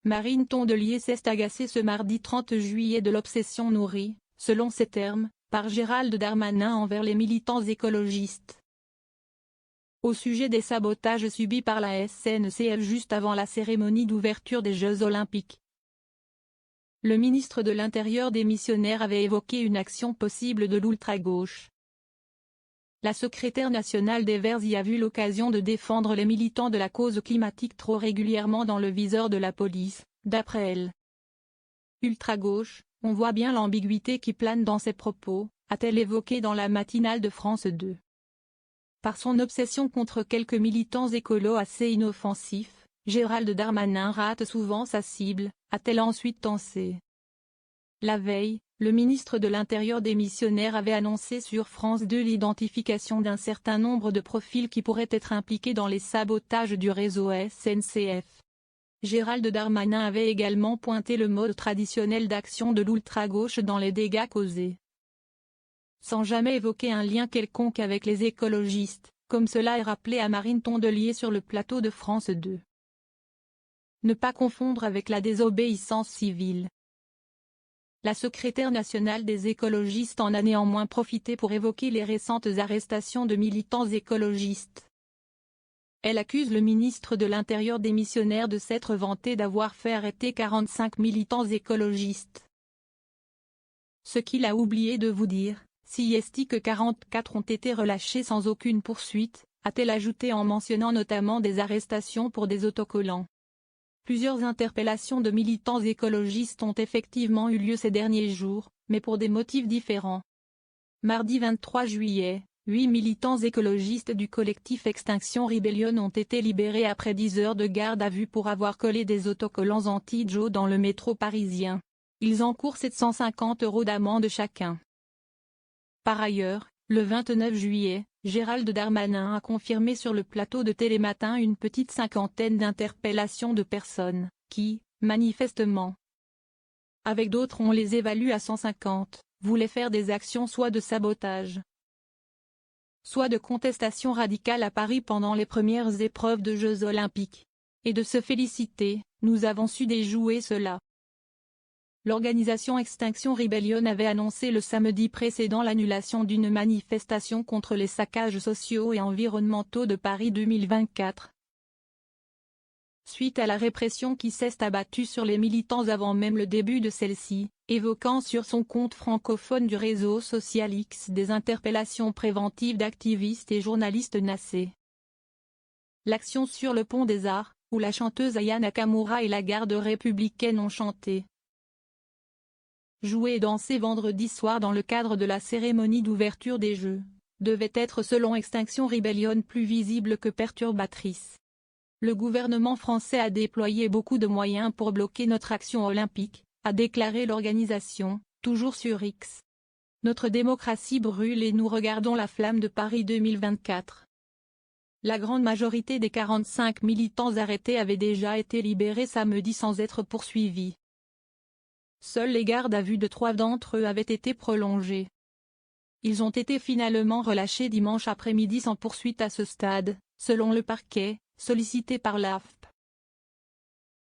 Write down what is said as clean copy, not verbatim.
Marine Tondelier s'est agacée ce mardi 30 juillet de l'obsession nourrie, selon ses termes, par Gérald Darmanin envers les militants écologistes. Au sujet des sabotages subis par la SNCF juste avant la cérémonie d'ouverture des Jeux Olympiques, le ministre de l'Intérieur démissionnaire avait évoqué une action possible de l'ultra-gauche. La secrétaire nationale des Verts y a vu l'occasion de défendre les militants de la cause climatique trop régulièrement dans le viseur de la police, d'après elle. Ultra-gauche, on voit bien l'ambiguïté qui plane dans ses propos, a-t-elle évoqué dans la matinale de France 2. Par son obsession contre quelques militants écolos assez inoffensifs, Gérald Darmanin rate souvent sa cible, a-t-elle ensuite pensé. La veille, le ministre de l'Intérieur démissionnaire avait annoncé sur France 2 l'identification d'un certain nombre de profils qui pourraient être impliqués dans les sabotages du réseau SNCF. Gérald Darmanin avait également pointé le mode traditionnel d'action de l'ultra-gauche dans les dégâts causés, sans jamais évoquer un lien quelconque avec les écologistes, comme cela est rappelé à Marine Tondelier sur le plateau de France 2. Ne pas confondre avec la désobéissance civile. La secrétaire nationale des écologistes en a néanmoins profité pour évoquer les récentes arrestations de militants écologistes. Elle accuse le ministre de l'Intérieur démissionnaire de s'être vanté d'avoir fait arrêter 45 militants écologistes. Ce qu'il a oublié de vous dire, si est que 44 ont été relâchés sans aucune poursuite, a-t-elle ajouté en mentionnant notamment des arrestations pour des autocollants. Plusieurs interpellations de militants écologistes ont effectivement eu lieu ces derniers jours, mais pour des motifs différents. Mardi 23 juillet, 8 militants écologistes du collectif Extinction Rebellion ont été libérés après 10 heures de garde à vue pour avoir collé des autocollants anti-Joe dans le métro parisien. Ils encourent 750 € d'amende chacun. Par ailleurs, le 29 juillet, Gérald Darmanin a confirmé sur le plateau de Télématin une petite cinquantaine d'interpellations de personnes, qui, manifestement, avec d'autres on les évalue à 150, voulaient faire des actions soit de sabotage, soit de contestation radicale à Paris pendant les premières épreuves de Jeux Olympiques. Et de se féliciter, nous avons su déjouer cela. L'organisation Extinction Rebellion avait annoncé le samedi précédent l'annulation d'une manifestation contre les saccages sociaux et environnementaux de Paris 2024. Suite à la répression qui s'est abattue sur les militants avant même le début de celle-ci, évoquant sur son compte francophone du réseau social X des interpellations préventives d'activistes et journalistes nassés. L'action sur le pont des Arts, où la chanteuse Aya Nakamura et la garde républicaine ont chanté, joué et dansé vendredi soir dans le cadre de la cérémonie d'ouverture des Jeux, devait être selon Extinction Rebellion plus visible que perturbatrice. Le gouvernement français a déployé beaucoup de moyens pour bloquer notre action olympique, a déclaré l'organisation, toujours sur X. Notre démocratie brûle et nous regardons la flamme de Paris 2024. La grande majorité des 45 militants arrêtés avaient déjà été libérés samedi sans être poursuivis. Seuls les gardes à vue de 3 d'entre eux avaient été prolongés. Ils ont été finalement relâchés dimanche après-midi sans poursuite à ce stade, selon le parquet, sollicité par l'AFP.